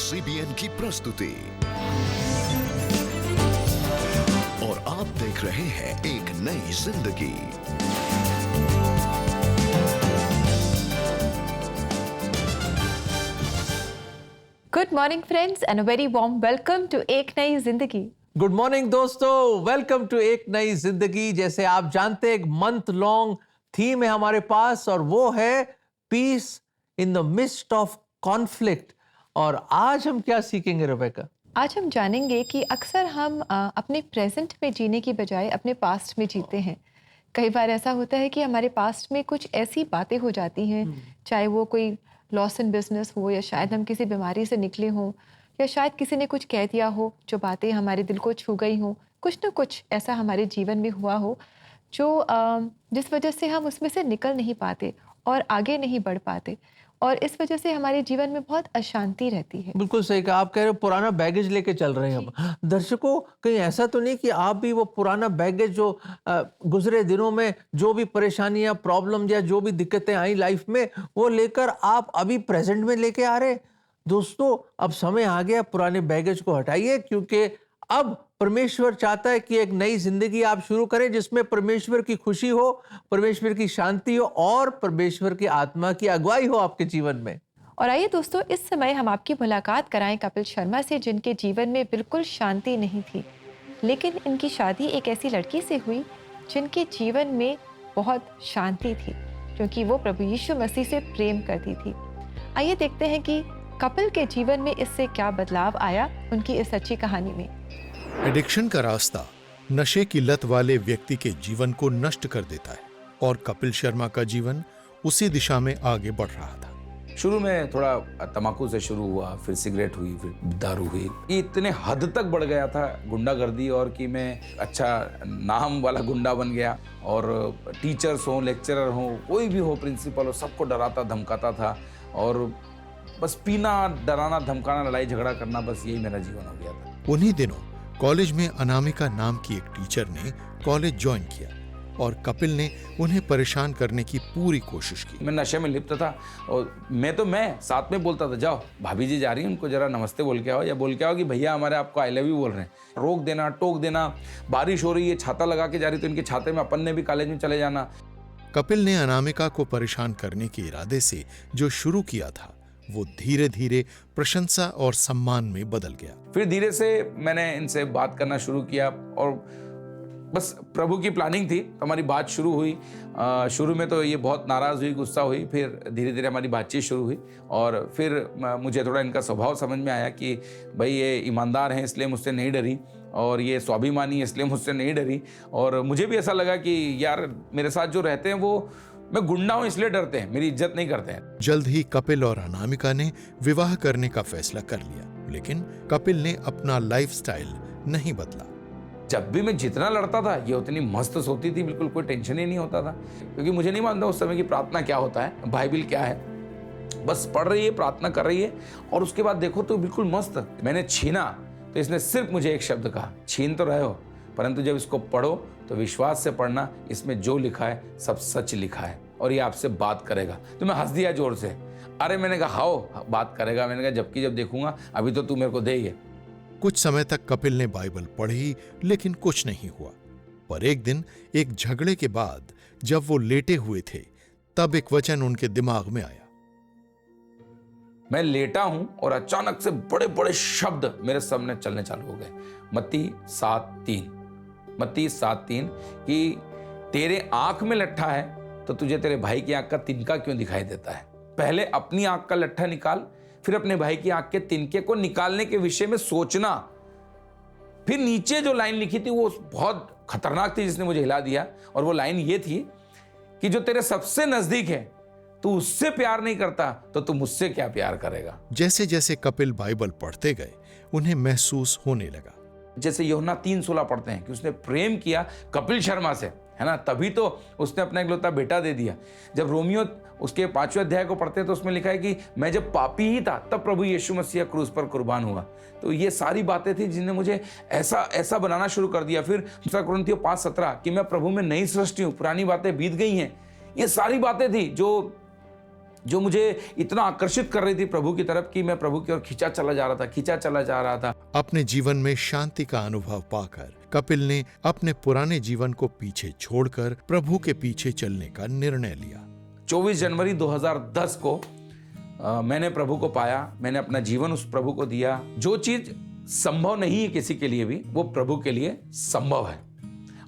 CBN की प्रस्तुति और आप देख रहे हैं एक नई जिंदगी। Good morning friends and a very warm welcome to एक नई जिंदगी। गुड मॉर्निंग दोस्तों, वेलकम टू एक नई जिंदगी। जैसे आप जानते हैं, एक मंथ लॉन्ग थीम है हमारे पास और वो है peace in the mist of conflict. और आज हम क्या सीखेंगे रेबेका? आज हम जानेंगे कि अक्सर हम अपने प्रेजेंट में जीने की बजाय अपने पास्ट में जीते हैं। कई बार ऐसा होता है कि हमारे पास्ट में कुछ ऐसी बातें हो जाती हैं, चाहे वो कोई लॉस इन बिजनेस हो या शायद हम किसी बीमारी से निकले हों या शायद किसी ने कुछ कह दिया हो जो बातें हमारे दिल को छू गई हों। कुछ ना कुछ ऐसा हमारे जीवन में हुआ हो जो जिस वजह से हम उसमें से निकल नहीं पाते और आगे नहीं बढ़ पाते, और इस वजह से हमारे जीवन में बहुत अशांति रहती है। बिल्कुल सही कहा। आप कह रहे हो पुराना बैगेज लेके चल रहे हैं हम। दर्शकों, कहीं ऐसा तो नहीं कि आप भी वो पुराना बैगेज जो गुजरे दिनों में जो भी परेशानियां, प्रॉब्लम या जो भी दिक्कतें आई लाइफ में, वो लेकर आप अभी प्रेजेंट में लेके आ रहे? दोस्तों, अब समय आ गया, पुराने बैगेज को हटाइए, क्योंकि अब परमेश्वर चाहता है कि एक नई जिंदगी आप शुरू करें जिसमें परमेश्वर की खुशी हो, परमेश्वर की शांति हो और परमेश्वर की आत्मा की अगुवाई हो आपके जीवन में। और आइए दोस्तों, इस समय हम आपकी मुलाकात कराएं कपिल शर्मा से, जिनके जीवन में बिल्कुल शांति नहीं थी, लेकिन इनकी शादी एक ऐसी लड़की से हुई जिनके जीवन में बहुत शांति थी, क्योंकि वो प्रभु यीशु मसीह से प्रेम करती थी। आइए देखते हैं कि कपिल के जीवन में इससे क्या बदलाव आया उनकी इस अच्छी कहानी में। एडिक्शन का रास्ता नशे की लत वाले व्यक्ति के जीवन को नष्ट कर देता है और कपिल शर्मा का जीवन उसी दिशा में आगे बढ़ रहा था। शुरू में थोड़ा तंबाकू से शुरू हुआ, फिर सिगरेट हुई, फिर दारू हुई। ये इतने हद तक बढ़ गया था गुंडागर्दी, और कि मैं अच्छा नाम वाला गुंडा बन गया। और टीचर्स हो, लेक्चरर हो, कोई भी हो, प्रिंसिपल हो, सबको डराता धमकाता था। और बस पीना, डराना, धमकाना, लड़ाई झगड़ा करना, बस यही मेरा जीवन हो गया था। उन्हीं दिनों कॉलेज में अनामिका नाम की एक टीचर ने कॉलेज ज्वाइन किया और कपिल ने उन्हें परेशान करने की पूरी कोशिश की। मैं नशे में लिप्त था और मैं साथ में बोलता था, जाओ भाभी जी जा रही हैं, उनको जरा नमस्ते बोल के आओ, या बोल के आओ कि भैया हमारे आपको आई लव यू बोल रहे हैं। रोक देना, टोक देना। बारिश हो रही है, छाता लगा के जा रही तो इनके छाते में अपन ने भी कॉलेज में चले जाना। कपिल ने अनामिका को परेशान करने के इरादे से जो शुरू किया था वो धीरे धीरे प्रशंसा और सम्मान में बदल गया। फिर धीरे से मैंने इनसे बात करना शुरू किया और बस प्रभु की प्लानिंग थी, तो हमारी बात शुरू हुई। शुरू में तो ये बहुत नाराज़ हुई, गुस्सा हुई, फिर धीरे धीरे हमारी बातचीत शुरू हुई। और फिर मुझे थोड़ा इनका स्वभाव समझ में आया कि भाई ये ईमानदार हैं इसलिए मुझसे नहीं डरी, और ये स्वाभिमानी है इसलिए मुझसे नहीं डरी। और मुझे भी ऐसा लगा कि यार मेरे साथ जो रहते हैं वो, मैं गुंडा हूं इसलिए डरते हैं, मेरी इज्जत नहीं करते हैं। जल्द ही कपिल और अनामिका ने विवाह करने का फैसला कर लिया, लेकिन कपिल ने अपना लाइफस्टाइल नहीं बदला। जब भी मैं जितना लड़ता था ये उतनी मस्त सोती थी, बिल्कुल कोई टेंशन ही नहीं होता था, क्योंकि मुझे नहीं मानता उस समय की प्रार्थना क्या होता है, बाइबिल क्या है। बस पढ़ रही है, प्रार्थना कर रही है, और उसके बाद देखो तो बिल्कुल मस्त। मैंने छीना तो इसने सिर्फ मुझे एक शब्द कहा, छीन तो रहे हो, परंतु जब इसको पढ़ो तो विश्वास से पढ़ना, इसमें जो लिखा है सब सच लिखा है और ये आपसे बात करेगा। तो मैं हंस दिया जोर से। अरे मैंने कहा हाँ बात करेगा। मैंने कहा जबकि जब देखूंगा, अभी तो तू मेरे को दे ही है। कुछ समय तक कपिल ने बाइबल पढ़ी, लेकिन कुछ नहीं हुआ। पर एक दिन एक झगड़े के बाद जब वो लेटे हुए थे, तब एक वचन उनके दिमाग में आया। मैं लेटा हूं और अचानक से बड़े बड़े शब्द मेरे सामने चलने चालू हो गए। मत्ती 7:3 कि तेरे आंख में लट्ठा है तो तुझे तेरे भाई की आंख का तिनका क्यों दिखाई देता है। पहले अपनी आंख का लट्ठा निकाल, फिर अपने भाई की आंख के तिनके को निकालने के विषय में सोचना। फिर नीचे जो लाइन लिखी थी वो बहुत खतरनाक थी, जिसने मुझे हिला दिया। और वो लाइन ये थी कि जो तेरे सबसे नजदीक है तू उससे प्यार नहीं करता तो तू मुझसे क्या प्यार करेगा। जैसे जैसे कपिल बाइबल पढ़ते गए, उन्हें महसूस होने लगा। जैसे यूहन्ना 3:16 पढ़ते हैं कि उसने प्रेम किया कपिल शर्मा से, है ना, तभी तो उसने अपना इकलौता बेटा दे दिया। जब रोमियो उसके 5वें अध्याय को पढ़ते हैं तो उसमें लिखा है कि मैं जब पापी ही था तब प्रभु यीशु मसीह क्रूस पर कुर्बान हुआ। तो ये सारी बातें थी जिन्हें मुझे ऐसा बनाना शुरू कर दिया। फिर 2 कुरिन्थियों 5:17 कि मैं प्रभु में नई सृष्टि हूँ, पुरानी बातें बीत गई हैं। ये सारी बातें थी जो जो मुझे इतना आकर्षित कर रही थी प्रभु की तरफ कि मैं प्रभु की ओर खींचा चला जा रहा था। अपने जीवन में शांति का अनुभव पाकर कपिल ने अपने पुराने जीवन को पीछे छोड़कर प्रभु के पीछे चलने का निर्णय लिया। 24 जनवरी 2010 को मैंने प्रभु को पाया, मैंने अपना जीवन उस प्रभु को दिया। जो चीज संभव नहीं है किसी के लिए भी, वो प्रभु के लिए संभव है।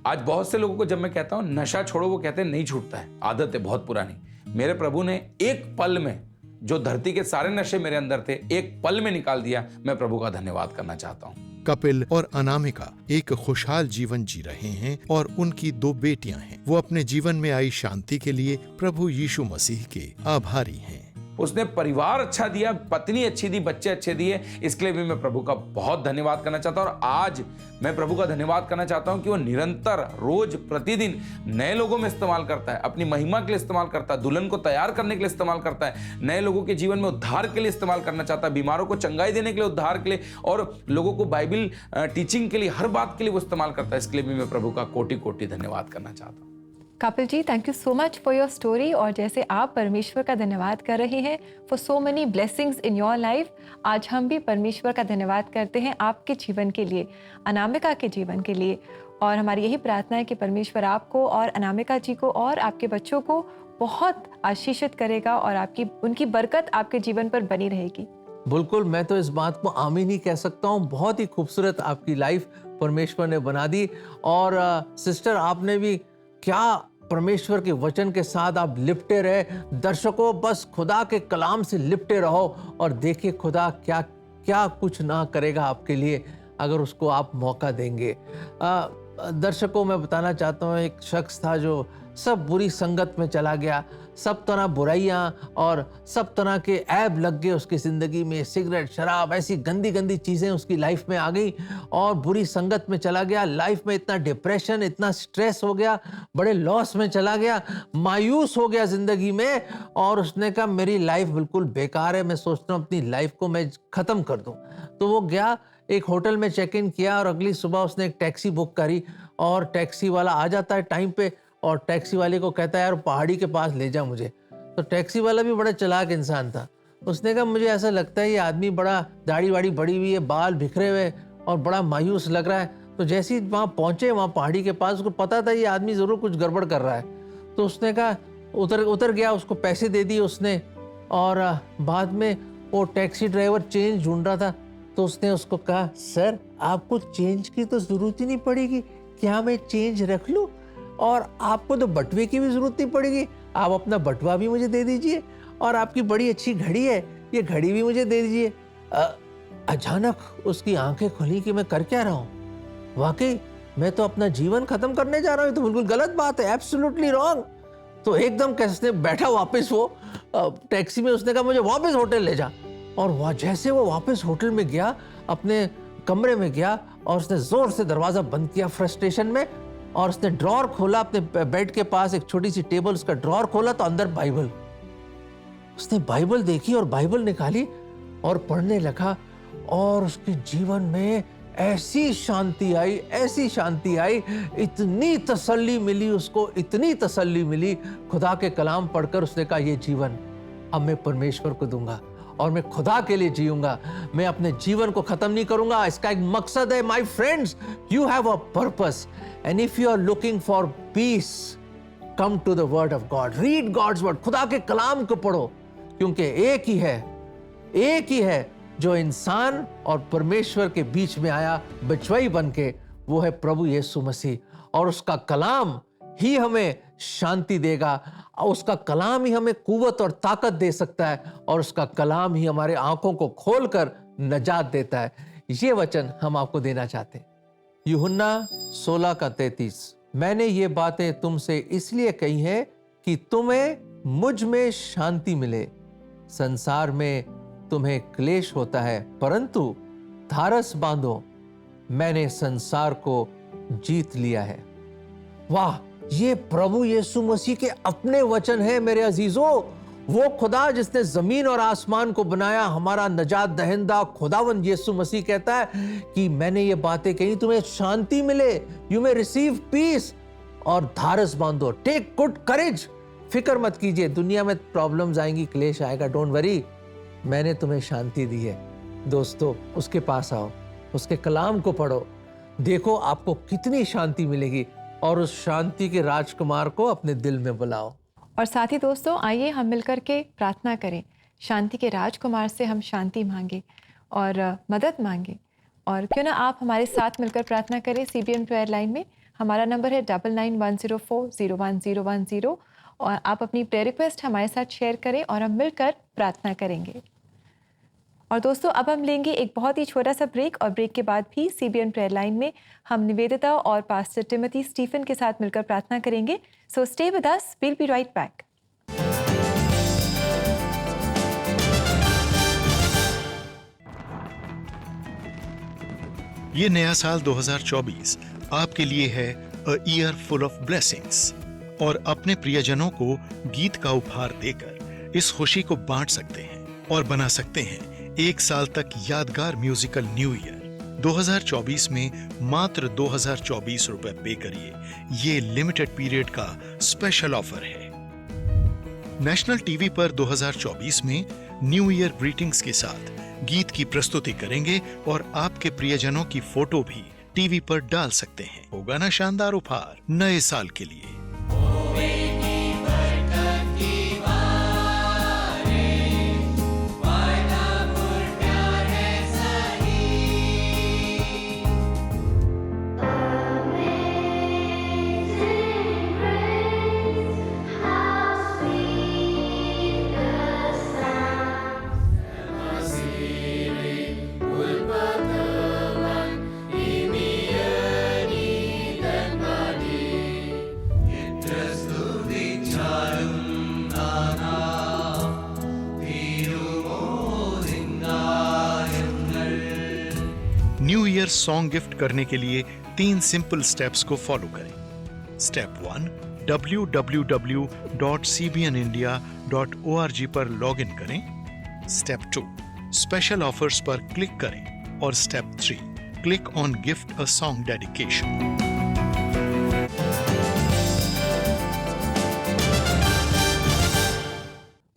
आज बहुत से लोगों को जब मैं कहता हूं नशा छोड़ो, वो कहते हैं नहीं छूटता है, आदत है बहुत पुरानी। मेरे प्रभु ने एक पल में जो धरती के सारे नशे मेरे अंदर थे, एक पल में निकाल दिया। मैं प्रभु का धन्यवाद करना चाहता हूं। कपिल और अनामिका एक खुशहाल जीवन जी रहे हैं और उनकी 2 बेटियां हैं। वो अपने जीवन में आई शांति के लिए प्रभु यीशु मसीह के आभारी हैं। उसने परिवार अच्छा दिया, पत्नी अच्छी दी, बच्चे अच्छे दिए। इसके लिए भी मैं प्रभु का बहुत धन्यवाद करना चाहता हूं। और आज मैं प्रभु का धन्यवाद करना चाहता हूं कि वो निरंतर रोज प्रतिदिन नए लोगों में इस्तेमाल करता है, अपनी महिमा के लिए इस्तेमाल करता है, दुल्हन को तैयार करने के लिए इस्तेमाल करता है, नए लोगों के जीवन में उद्धार के लिए इस्तेमाल करना चाहता है, बीमारों को चंगाई देने के लिए, उद्धार के लिए, और लोगों को बाइबल टीचिंग के लिए, हर बात के लिए वो इस्तेमाल करता है। इसके लिए भी मैं प्रभु का कोटि कोटि धन्यवाद करना चाहता हूँ। Kapil ji, thank you so much for your story. और जैसे आप परमेश्वर का धन्यवाद कर रहे हैं for so many blessings in your life, आज हम भी परमेश्वर का धन्यवाद करते हैं आपके जीवन के लिए, अनामिका के जीवन के लिए। और हमारी यही प्रार्थना है कि परमेश्वर आपको और अनामिका जी को और आपके बच्चों को बहुत आशीषित करेगा और उनकी बरकत आपके जीवन पर बनी रहेगी। बिल्कुल, मैं तो इस बात को आमीन ही कह सकता हूँ। बहुत ही खूबसूरत आपकी लाइफ परमेश्वर ने बना दी। और सिस्टर, आपने भी क्या परमेश्वर के वचन के साथ आप लिपटे रहे। दर्शकों, बस खुदा के कलाम से लिपटे रहो और देखिए खुदा क्या क्या कुछ ना करेगा आपके लिए अगर उसको आप मौका देंगे। दर्शकों, मैं बताना चाहता हूँ, एक शख्स था जो सब बुरी संगत में चला गया, सब तरह बुराइयाँ और सब तरह के ऐब लग गए उसकी ज़िंदगी में। सिगरेट, शराब, ऐसी गंदी गंदी चीज़ें उसकी लाइफ में आ गई और बुरी संगत में चला गया। लाइफ में इतना डिप्रेशन, इतना स्ट्रेस हो गया, बड़े लॉस में चला गया, मायूस हो गया ज़िंदगी में। और उसने कहा मेरी लाइफ बिल्कुल बेकार है, मैं सोचता हूँ अपनी लाइफ को मैं ख़त्म कर दूँ। तो वो गया, एक होटल में चेक इन किया और अगली सुबह उसने एक टैक्सी बुक करी। और टैक्सी वाला आ जाता है टाइम पे और टैक्सी वाले को कहता है यार पहाड़ी के पास ले जा मुझे। तो टैक्सी वाला भी बड़ा चालाक इंसान था। उसने कहा मुझे ऐसा लगता है ये आदमी बड़ा दाढ़ी वाड़ी बड़ी हुई है, बाल बिखरे हुए और बड़ा मायूस लग रहा है। तो जैसे ही वहाँ पहुँचे, वहाँ पहाड़ी के पास, उसको पता था ये आदमी ज़रूर कुछ गड़बड़ कर रहा है। तो उसने कहा उतर गया, उसको पैसे दे दिए उसने। और बाद में वो टैक्सी ड्राइवर चेंज ढूंढ रहा था तो उसने उसको कहा सर आपको चेंज की तो ज़रूरत ही नहीं पड़ेगी, क्या मैं चेंज रख लूँ? और आपको तो बटुए की भी ज़रूरत नहीं पड़ेगी, आप अपना बटुआ भी मुझे दे दीजिए। और आपकी बड़ी अच्छी घड़ी है, ये घड़ी भी मुझे दे दीजिए। अचानक उसकी आंखें खुली कि मैं कर क्या रहा हूँ, वाकई मैं तो अपना जीवन खत्म करने जा रहा हूँ, तो बिल्कुल गलत बात है, एब्सोल्युटली रॉन्ग। तो एकदम कैसे बैठा वापस वो टैक्सी में, उसने कहा मुझे वापस होटल ले जा। और वह जैसे वो वापस होटल में गया, अपने कमरे में गया और उसने जोर से दरवाजा बंद किया फ्रस्ट्रेशन में। और उसने ड्रॉर खोला, अपने बेड के पास एक छोटी सी टेबल, उसका ड्रॉर खोला तो अंदर बाइबल। उसने बाइबल देखी और बाइबल निकाली और पढ़ने लगा। और उसके जीवन में ऐसी शांति आई, ऐसी शांति आई, इतनी तसल्ली मिली उसको, इतनी तसल्ली मिली। खुदा के कलाम पढ़कर उसने कहा ये जीवन अब मैं परमेश्वर को दूंगा और मैं खुदा के लिए जीऊंगा, मैं अपने जीवन को खत्म नहीं करूंगा। इसका एक मकसद है। My friends, you have a purpose and if you are looking for peace, come to the word of God, read God's word, खुदा के कलाम को पढ़ो, क्योंकि एक ही है जो इंसान और परमेश्वर के बीच में आया बिचवाई बन के, वो है प्रभु यीशु मसीह। और उसका कलाम ही हमें शांति देगा, उसका कलाम ही हमें कुव्वत और ताकत दे सकता है, और उसका कलाम ही हमारे आंखों को खोलकर नजात देता है। ये वचन हम आपको देना चाहते हैं। यूहन्ना 16:33, मैंने ये बातें तुमसे इसलिए कही हैं कि तुम्हें मुझ में शांति मिले। संसार में तुम्हें क्लेश होता है, परंतु धारस बांधो, मैंने संसार को जीत लिया है। वाह, ये प्रभु यीशु मसीह के अपने वचन है मेरे अजीजों। वो खुदा जिसने जमीन और आसमान को बनाया, हमारा नजात दहिंदा खुदावंद यीशु मसीह कहता है कि मैंने ये बातें कही तुम्हें शांति मिले, यू मे रिसीव पीस। और धारस बांधो, टेक गुड करेज, फिक्र मत कीजिए, दुनिया में प्रॉब्लम्स आएंगी, क्लेश आएगा, डोंट वरी, मैंने तुम्हें शांति दी है। दोस्तों, उसके पास आओ, उसके कलाम को पढ़ो, देखो आपको कितनी शांति मिलेगी, और उस शांति के राजकुमार को अपने दिल में बुलाओ। और साथ ही दोस्तों, आइए हम मिलकर के प्रार्थना करें, शांति के राजकुमार से हम शांति मांगे और मदद मांगे। और क्यों ना आप हमारे साथ मिलकर प्रार्थना करें सीबीएन प्रेयर लाइन में। हमारा नंबर है 9910401010, और आप अपनी प्रेयर रिक्वेस्ट हमारे साथ शेयर करें और हम मिलकर प्रार्थना करेंगे। और दोस्तों, अब हम लेंगे एक बहुत ही छोटा सा ब्रेक, और ब्रेक के बाद भी सीबीएन प्रेयर लाइन में हम निवेदिता और पास्टर टिमोथी स्टीफन के साथ मिलकर प्रार्थना करेंगे। So stay with us, we'll be right back. ये नया साल 2024 आपके लिए है a year full of blessings, और अपने प्रियजनों को गीत का उपहार देकर इस खुशी को बांट सकते हैं और बना सकते हैं एक साल तक यादगार म्यूजिकल न्यू ईयर। 2024 में मात्र 2024 रुपए पे करिए, ये लिमिटेड पीरियड का स्पेशल ऑफर है। नेशनल टीवी पर 2024 में न्यू ईयर ग्रीटिंग्स के साथ गीत की प्रस्तुति करेंगे, और आपके प्रियजनों की फोटो भी टीवी पर डाल सकते हैं। होगा ना शानदार उपहार नए साल के लिए। न्यू ईयर सॉन्ग गिफ्ट करने के लिए 3 सिंपल स्टेप्स को फॉलो करें। स्टेप 1, www.cbnindia.org पर लॉगिन करें। स्टेप 2, स्पेशल ऑफर्स पर क्लिक करें, और step 3, click on gift a song dedication.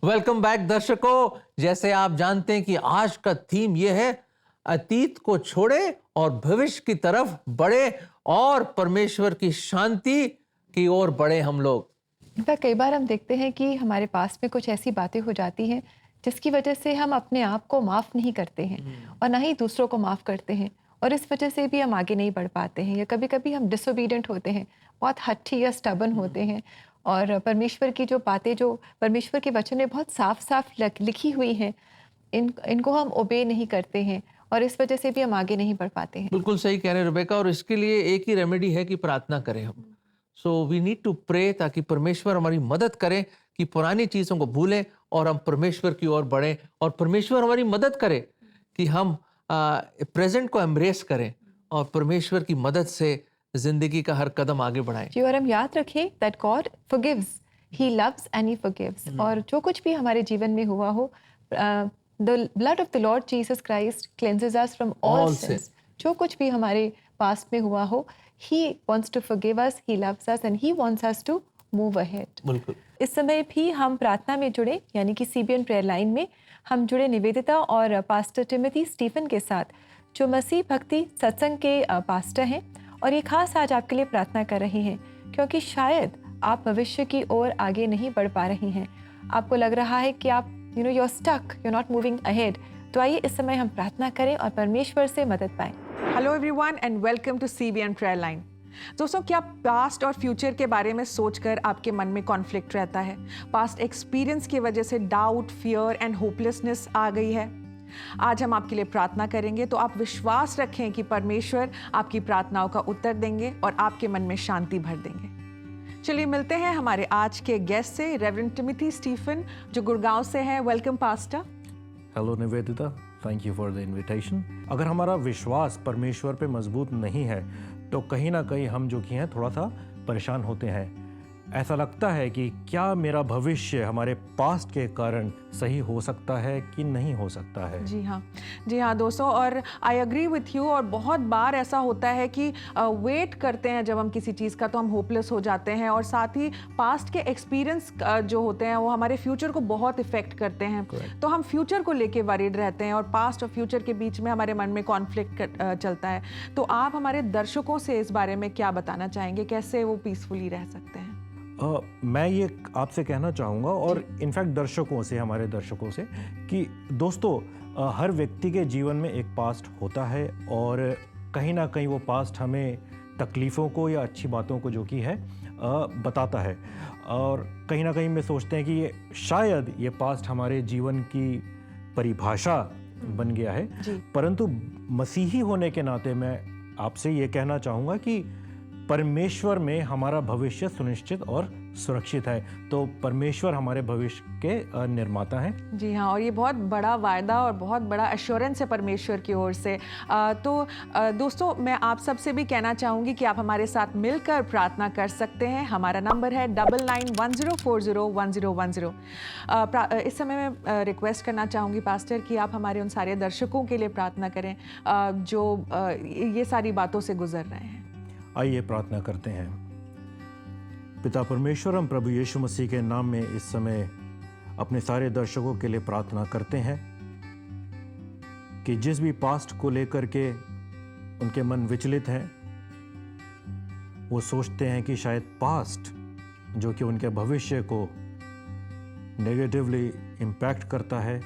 Welcome back दर्शकों। जैसे आप जानते हैं कि आज का थीम यह है, अतीत को छोड़े और भविष्य की तरफ बढ़े और परमेश्वर की शांति की ओर बढ़े हम लोग। इनफैक्ट कई बार हम देखते हैं कि हमारे पास में कुछ ऐसी बातें हो जाती हैं जिसकी वजह से हम अपने आप को माफ़ नहीं करते हैं और ना ही दूसरों को माफ़ करते हैं, और इस वजह से भी हम आगे नहीं बढ़ पाते हैं, या कभी कभी हम डिसोबीडियंट होते हैं, बहुत हट्टी या स्टबन होते हैं, और परमेश्वर की जो बातें, जो परमेश्वर के वचन में बहुत साफ साफ लिखी हुई हैं, इनको हम ओबे नहीं करते हैं, और इस वजह से भी हम आगे नहीं बढ़ पाते हैं। बिल्कुल सही कह रहे हैं रेबेका, और इसके लिए एक ही रेमेडी है कि प्रार्थना करें हम। So we need to pray, ताकि परमेश्वर हमारी मदद करें कि पुरानी चीज़ों को भूलें और हम परमेश्वर की ओर बढ़ें, और परमेश्वर हमारी मदद करे कि हम प्रेजेंट को एम्ब्रेस करें और परमेश्वर की मदद से जिंदगी का हर कदम आगे बढ़ाएं। जी, और हम याद रखें that God forgives, he loves and he forgives. और जो कुछ भी हमारे जीवन में हुआ हो, the blood of the Lord Jesus Christ cleanses us from all sins. जो कुछ भी हमारे पास में हुआ हो, he wants to forgive us, he loves us and he wants us to move ahead. बिल्कुल। इस समय भी हम प्रार्थना में जुड़े, यानी कि सीबीएन प्रेयर लाइन में हम जुड़े निवेदिता और पास्टर टिमोथी स्टीफन के साथ, जो मसीह भक्ति सत्संग के पास्टर हैं, और ये खास आज आपके लिए प्रार्थना कर रहे हैं क्योंकि शायद आप भविष्य की ओर आगे नहीं बढ़ पा रही हैं। आपको लग रहा है कि आप you're stuck, you're not moving ahead. तो आइए इस समय हम प्रार्थना करें और परमेश्वर से मदद पाएं। Hello everyone and welcome to CBN prayer line. दोस्तों, क्या पास्ट और फ्यूचर के बारे में सोचकर आपके मन में कॉन्फ्लिक्ट रहता है? पास्ट एक्सपीरियंस की वजह से डाउट, फियर एंड होपलेसनेस आ गई है? आज हम आपके लिए प्रार्थना करेंगे, तो आप विश्वास रखें कि परमेश्वर आपकी प्रार्थनाओं का उत्तर देंगे और आपके मन में शांति भर देंगे। चलिए मिलते हैं हमारे आज के गेस्ट से, रेवरेंड टिमोथी स्टीफन, जो गुड़गांव से हैं। Welcome pastor. Hello Nivedita, thank you for the invitation. अगर हमारा विश्वास परमेश्वर पे मजबूत नहीं है तो कहीं ना कहीं हम जो कि हैं थोड़ा सा परेशान होते हैं। ऐसा लगता है कि क्या मेरा भविष्य हमारे पास्ट के कारण सही हो सकता है कि नहीं हो सकता है। जी हाँ दोस्तों, और आई एग्री विथ यू। और बहुत बार ऐसा होता है कि वेट करते हैं जब हम किसी चीज़ का तो हम होपलेस हो जाते हैं, और साथ ही पास्ट के एक्सपीरियंस जो होते हैं वो हमारे फ्यूचर को बहुत इफेक्ट करते हैं। तो हम फ्यूचर को लेके वरीड रहते हैं और पास्ट और फ्यूचर के बीच में हमारे मन में कॉन्फ्लिक्ट चलता है। तो आप हमारे दर्शकों से इस बारे में क्या बताना चाहेंगे, कैसे वो पीसफुली रह सकते हैं? मैं ये आपसे कहना चाहूँगा, और इनफैक्ट दर्शकों से, हमारे दर्शकों से, कि दोस्तों हर व्यक्ति के जीवन में एक पास्ट होता है, और कहीं ना कहीं वो पास्ट हमें तकलीफ़ों को या अच्छी बातों को जो कि है बताता है। और कहीं ना कहीं में सोचते हैं कि ये शायद ये पास्ट हमारे जीवन की परिभाषा बन गया है। परंतु मसीही होने के नाते मैं आपसे ये कहना चाहूँगा कि परमेश्वर में हमारा भविष्य सुनिश्चित और सुरक्षित है। तो परमेश्वर हमारे भविष्य के निर्माता हैं। जी हाँ, और ये बहुत बड़ा वायदा और बहुत बड़ा एश्योरेंस है परमेश्वर की ओर से। दोस्तों, मैं आप सबसे भी कहना चाहूँगी कि आप हमारे साथ मिलकर प्रार्थना कर सकते हैं। हमारा नंबर है 9910401010। इस समय मैं रिक्वेस्ट करना चाहूँगी पास्टर कि आप हमारे उन सारे दर्शकों के लिए प्रार्थना करें जो ये सारी बातों से गुजर रहे हैं। आइए प्रार्थना करते हैं। पिता परमेश्वर, हम प्रभु यीशु मसीह के नाम में इस समय अपने सारे दर्शकों के लिए प्रार्थना करते हैं कि जिस भी पास्ट को लेकर के उनके मन विचलित हैं, वो सोचते हैं कि शायद पास्ट जो कि उनके भविष्य को नेगेटिवली इम्पैक्ट करता है,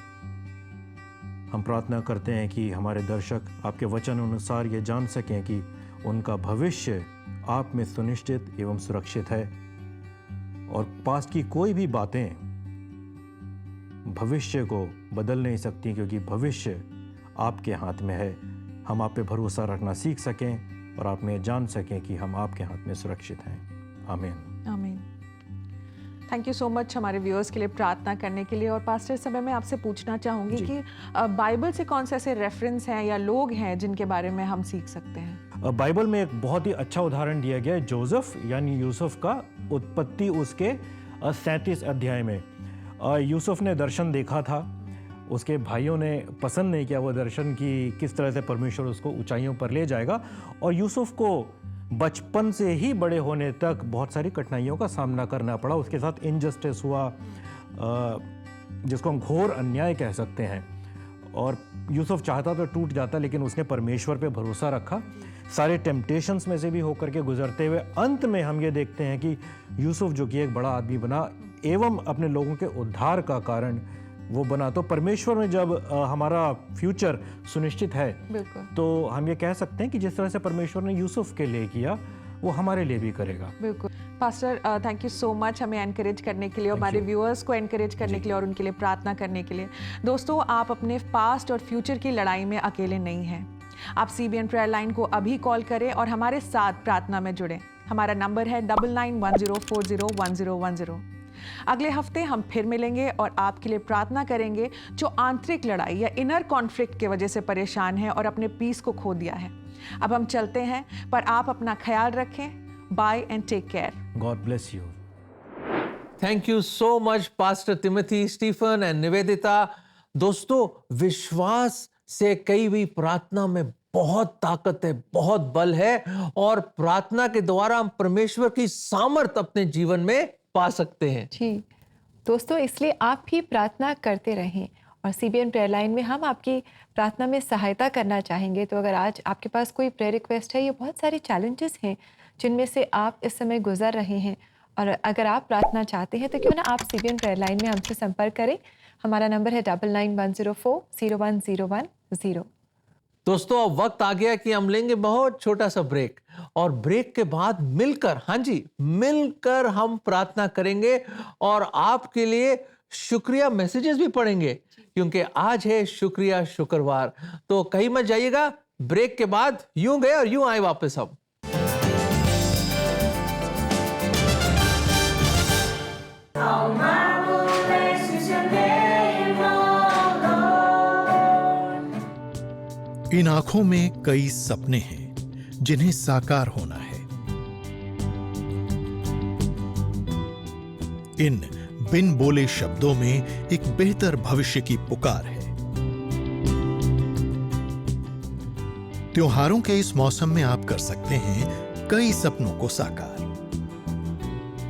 हम प्रार्थना करते हैं कि हमारे दर्शक आपके वचन अनुसार ये जान सकें कि उनका भविष्य आप में सुनिश्चित एवं सुरक्षित है, और पास्ट की कोई भी बातें भविष्य को बदल नहीं सकती, क्योंकि भविष्य आपके हाथ में है। हम आप पे भरोसा रखना सीख सकें और आप में जान सकें कि हम आपके हाथ में सुरक्षित हैं। आमीन। आमीन। थैंक यू सो मच हमारे व्यूअर्स के लिए प्रार्थना करने के लिए। और पास्टर, समय मैं आपसे पूछना चाहूँगी कि बाइबल से कौन से ऐसे रेफरेंस हैं या लोग हैं जिनके बारे में हम सीख सकते हैं? बाइबल में एक बहुत ही अच्छा उदाहरण दिया गया है, जोसेफ यानी यूसुफ का। उत्पत्ति उसके 37 अध्याय में यूसुफ ने दर्शन देखा था, उसके भाइयों ने पसंद नहीं किया वो दर्शन कि किस तरह से परमेश्वर उसको ऊंचाइयों पर ले जाएगा, और यूसुफ को बचपन से ही बड़े होने तक बहुत सारी कठिनाइयों का सामना करना पड़ा। उसके साथ इनजस्टिस हुआ, जिसको हम घोर अन्याय कह सकते हैं, और यूसुफ चाहता तो टूट जाता, लेकिन उसने परमेश्वर पे भरोसा रखा। सारे टेम्पटेशंस में से भी होकर के गुजरते हुए अंत में हम ये देखते हैं कि यूसुफ जो कि एक बड़ा आदमी बना एवं अपने लोगों के उद्धार का कारण वो बना। तो परमेश्वर में जब हमारा फ्यूचर सुनिश्चित है, तो हम ये कह सकते हैं कि जिस तरह से परमेश्वर ने यूसुफ के लिए किया वो हमारे लिए भी करेगा। बिल्कुल pastor, thank you so much हमें एनकरेज करने के लिए और हमारे व्यूअर्स को एनकरेज करने के लिए और उनके लिए प्रार्थना करने के लिए। दोस्तों, आप अपने पास्ट और फ्यूचर की लड़ाई में अकेले नहीं हैं। आप CBN प्रेयर लाइन को अभी कॉल करें और हमारे साथ प्रार्थना में जुड़ें। हमारा नंबर है 9910401010। अगले हफ्ते हम फिर मिलेंगे और आपके लिए प्रार्थना करेंगे जो आंतरिक लड़ाई या इनर कॉन्फ्लिक्ट की वजह से परेशान है और अपने पीस को खो दिया है। अब हम चलते हैं, पर आप अपना ख्याल रखें। Bye and take care. God bless you. Thank you so much pastor Timothy, Stephen and Nivedita. दोस्तों, विश्वास से कई भी प्रार्थना में बहुत ताकत है, बहुत बल है, और प्रार्थना के द्वारा हम परमेश्वर की सामर्थ अपने जीवन में पा सकते हैं। जी दोस्तों, इसलिए आप भी प्रार्थना करते रहें, और CBN प्रेयर लाइन में हम आपकी प्रार्थना में सहायता करना चाहेंगे। तो अगर आज आपके पास कोई प्रेयर रिक्वेस्ट है, ये बहुत सारे चैलेंजेस हैं जिनमें से आप इस समय गुजर रहे हैं, और अगर आप प्रार्थना चाहते हैं तो क्यों ना आप CBN प्रेयर लाइन में हमसे संपर्क करें। हमारा नंबर है 9910401010। दोस्तों, अब वक्त आ गया कि हम लेंगे बहुत छोटा सा ब्रेक, और ब्रेक के बाद मिलकर, हाँ जी, मिलकर हम प्रार्थना करेंगे और आपके लिए शुक्रिया मैसेजेस भी पढ़ेंगे, क्योंकि आज है शुक्रिया शुक्रवार। तो कहीं मत जाइएगा, ब्रेक के बाद यूं गए और यूं आए वापस हम। इन आंखों में कई सपने हैं जिन्हें साकार होना है। इन बिन बोले शब्दों में एक बेहतर भविष्य की पुकार है। त्योहारों के इस मौसम में आप कर सकते हैं कई सपनों को साकार।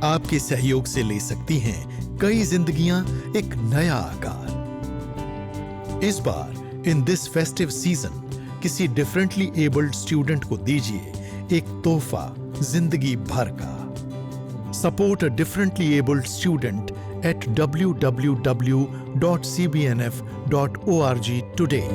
आपके सहयोग से ले सकती हैं कई जिंदगियां एक नया आकार। इस बार इन दिस फेस्टिव सीजन किसी डिफरेंटली एबल्ड स्टूडेंट को दीजिए एक तोहफा जिंदगी भर का। Support a differently abled student at www.cbnf.org today।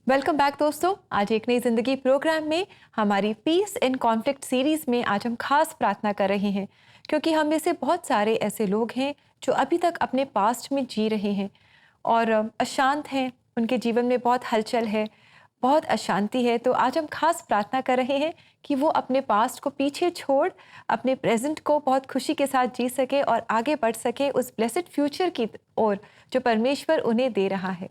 Welcome back दोस्तों। आज एक नई जिंदगी प्रोग्राम में हमारी पीस इन कॉन्फ्लिक्ट सीरीज में आज हम खास प्रार्थना कर रहे हैं, क्योंकि हम में से बहुत सारे ऐसे लोग हैं जो अभी तक अपने पास्ट में जी रहे हैं और अशांत हैं, उनके जीवन में बहुत हलचल है, बहुत अशांति है। तो आज हम खास प्रार्थना कर रहे हैं कि वो अपने पास्ट को पीछे छोड़ अपने प्रेजेंट को बहुत खुशी के साथ जी सके और आगे बढ़ सके उस ब्लेसेड फ्यूचर की ओर जो परमेश्वर उन्हें दे रहा है।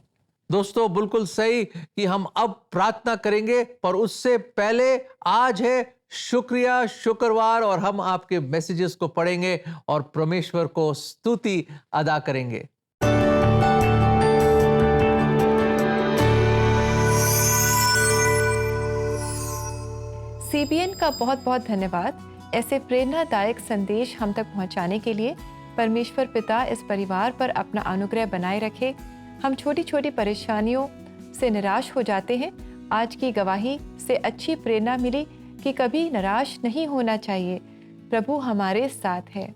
दोस्तों बिल्कुल सही कि हम अब प्रार्थना करेंगे, पर उससे पहले आज है शुक्रिया शुक्रवार और हम आपके मैसेजेस को पढ़ेंगे और परमेश्वर को स्तुति अदा करेंगे। सीबीएन का बहुत बहुत धन्यवाद ऐसे प्रेरणादायक संदेश हम तक पहुंचाने के लिए। परमेश्वर पिता इस परिवार पर अपना अनुग्रह बनाए रखे। हम छोटी छोटी परेशानियों से निराश हो जाते हैं। आज की गवाही से अच्छी प्रेरणा मिली कि कभी निराश नहीं होना चाहिए, प्रभु हमारे साथ है।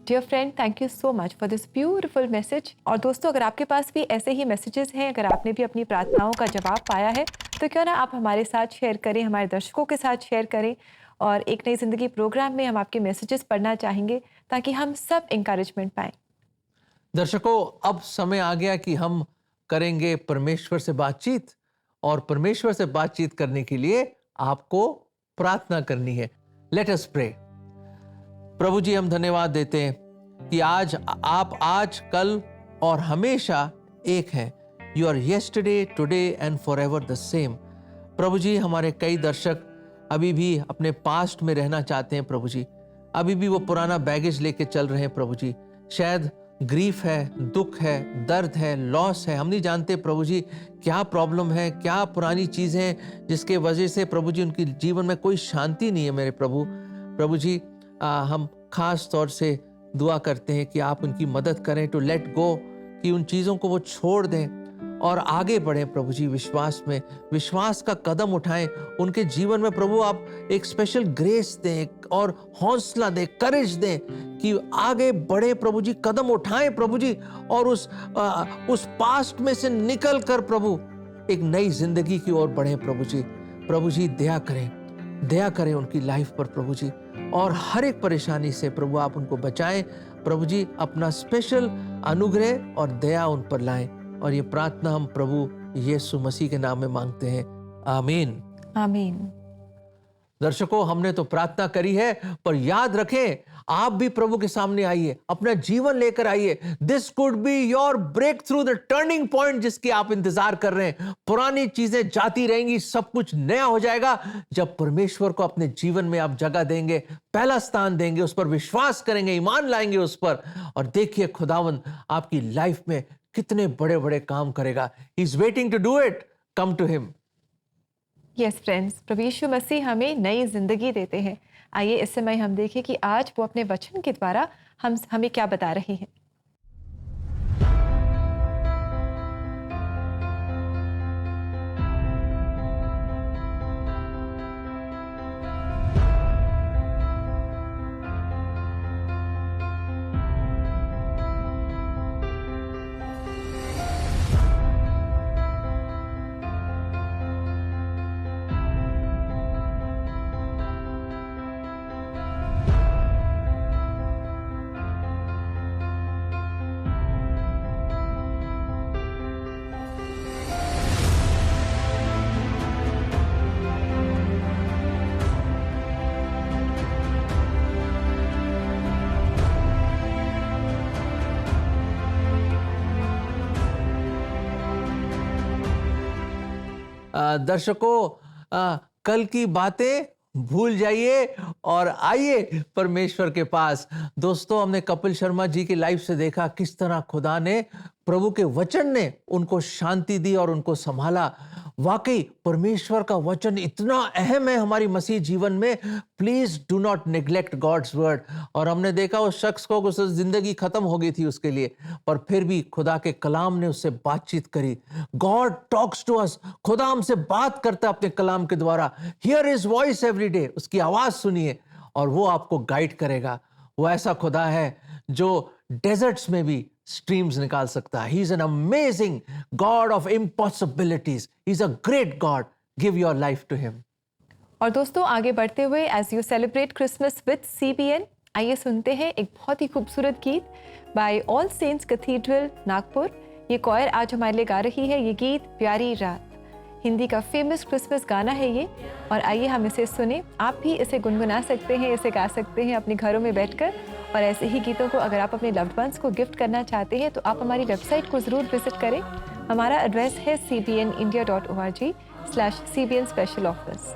Dear friend, thank you so much for this beautiful message. और दोस्तों, अगर आपके पास भी ऐसे ही मैसेजेस हैं, अगर आपने भी अपनी प्रार्थनाओं का जवाब पाया है, तो क्यों ना आप हमारे साथ शेयर करें, हमारे दर्शकों के साथ शेयर करें। और एक नई जिंदगी प्रोग्राम में हम आपके मैसेजेस पढ़ना चाहेंगे ताकि हम सब इंकरेजमेंट पाएं। दर्शकों, अब समय आ गया कि हम करेंगे परमेश्वर से बातचीत, और परमेश्वर से बातचीत करने के लिए आपको प्रार्थना करनी है। Let us pray. प्रभु जी, हम धन्यवाद देते हैं कि आप आज कल और हमेशा एक हैं। You are yesterday today and forever the same. प्रभु जी, हमारे कई दर्शक अभी भी अपने पास्ट में रहना चाहते हैं। प्रभु जी, अभी भी वो पुराना बैगेज लेके चल रहे हैं। प्रभु जी, शायद ग्रीफ है, दुख है, दर्द है, लॉस है, हम नहीं जानते प्रभु जी क्या प्रॉब्लम है, क्या पुरानी चीज़ है जिसके वजह से प्रभु जी उनकी जीवन में कोई शांति नहीं है। मेरे प्रभु जी, हम खास तौर से दुआ करते हैं कि आप उनकी मदद करें टू लेट गो, कि उन चीज़ों को वो छोड़ दें और आगे बढ़ें। प्रभु जी, विश्वास में विश्वास का कदम उठाएं। उनके जीवन में प्रभु आप एक स्पेशल ग्रेस दें और हौसला दें, करेज दें कि आगे बढ़े प्रभु जी, कदम उठाएं प्रभु जी, और उस पास्ट में से निकल कर प्रभु एक नई जिंदगी की ओर बढ़े। प्रभु जी दया करें उनकी लाइफ पर प्रभु जी, और हर एक परेशानी से प्रभु आप उनको बचाएं। प्रभु जी, अपना स्पेशल अनुग्रह और दया उन पर लाएं। और ये प्रार्थना हम प्रभु यीशु मसीह के नाम में मांगते हैं, आमीन आमीन। दर्शकों, हमने तो प्रार्थना करी है, पर याद रखें आप भी प्रभु के सामने आइए, अपना जीवन लेकर आइए। This could be your breakthrough, the turning point जिसकी आप इंतजार कर रहे हैं। पुरानी चीजें जाती रहेंगी, सब कुछ नया हो जाएगा जब परमेश्वर को अपने जीवन में आप जगह देंगे, पहला स्थान देंगे, उस पर विश्वास करेंगे, ईमान लाएंगे उस पर, और देखिए खुदावंद आपकी लाइफ में कितने बड़े बड़े काम करेगा। He is waiting to do it, come to him. Yes friends, प्रभु यीशु मसीह हमें नई जिंदगी देते हैं। आइए इस समय हम देखें कि आज वो अपने वचन के द्वारा हमें क्या बता रहे हैं। दर्शकों, कल की बातें भूल जाइए और आइए परमेश्वर के पास। दोस्तों, हमने कपिल शर्मा जी की लाइफ से देखा किस तरह खुदा ने, प्रभु के वचन ने उनको शांति दी और उनको संभाला। वाकई परमेश्वर का वचन इतना अहम है हमारी मसीह जीवन में। Please do not neglect God's word. और हमने देखा उस शख्स को, उस जिंदगी खत्म हो गई थी उसके लिए, पर फिर भी खुदा के कलाम ने उससे बातचीत करी। God talks to us. खुदा हमसे बात करता है अपने कलाम के द्वारा। Hear his voice every day. उसकी आवाज सुनिए और वो आपको गाइड करेगा। वो ऐसा खुदा है जो डेजर्ट्स में भी स्ट्रीम्स निकाल सकता है। He is an amazing God of impossibilities. He is a great God. Give your life to him. और दोस्तों, आगे बढ़ते हुए as you celebrate Christmas with CBN, आइए सुनते हैं एक बहुत ही खूबसूरत गीत by All Saints Cathedral Nagpur. ये कॉयर आज हमारे लिए गा रही है ये गीत प्यारी रात। हिंदी का फेमस क्रिसमस गाना है ये, और आइए हम इसे सुने। आप भी इसे गुनगुना सकते हैं, इसे गा सकते हैं अपने घरों में बैठकर। और ऐसे ही गीतों को अगर आप अपने लव्ड वंस को गिफ्ट करना चाहते हैं तो आप हमारी वेबसाइट को ज़रूर विजिट करें। हमारा एड्रेस है cbnindia.org/CBN स्पेशल ऑफर्स।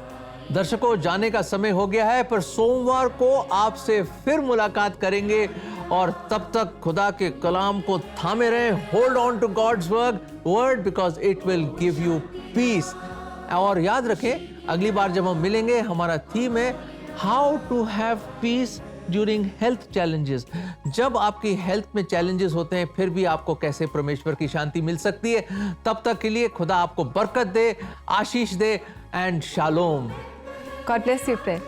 दर्शकों, जाने का समय हो गया है, पर सोमवार को आपसे फिर मुलाकात करेंगे। और तब तक खुदा के कलाम को थामे रहें। Hold on to God's word because it will give you peace. और याद रखें, अगली बार जब हम मिलेंगे, हमारा थीम है how to have peace during health challenges. जब आपकी हेल्थ में चैलेंजेस होते हैं, फिर भी आपको कैसे परमेश्वर की शांति मिल सकती है। तब तक के लिए खुदा आपको बरकत दे, आशीष दे and shalom. God bless you friends.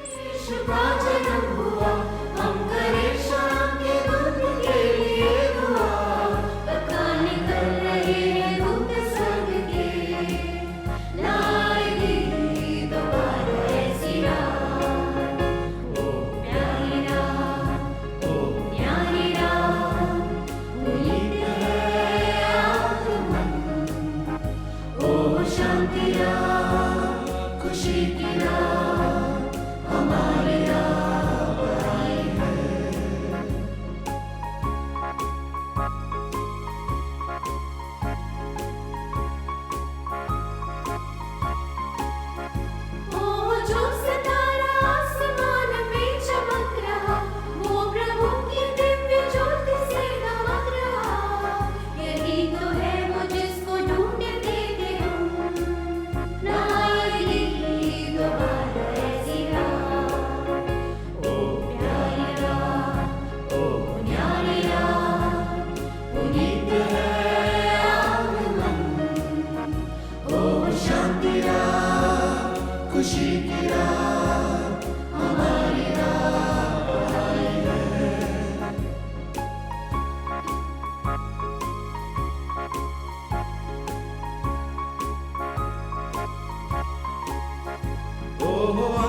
Oh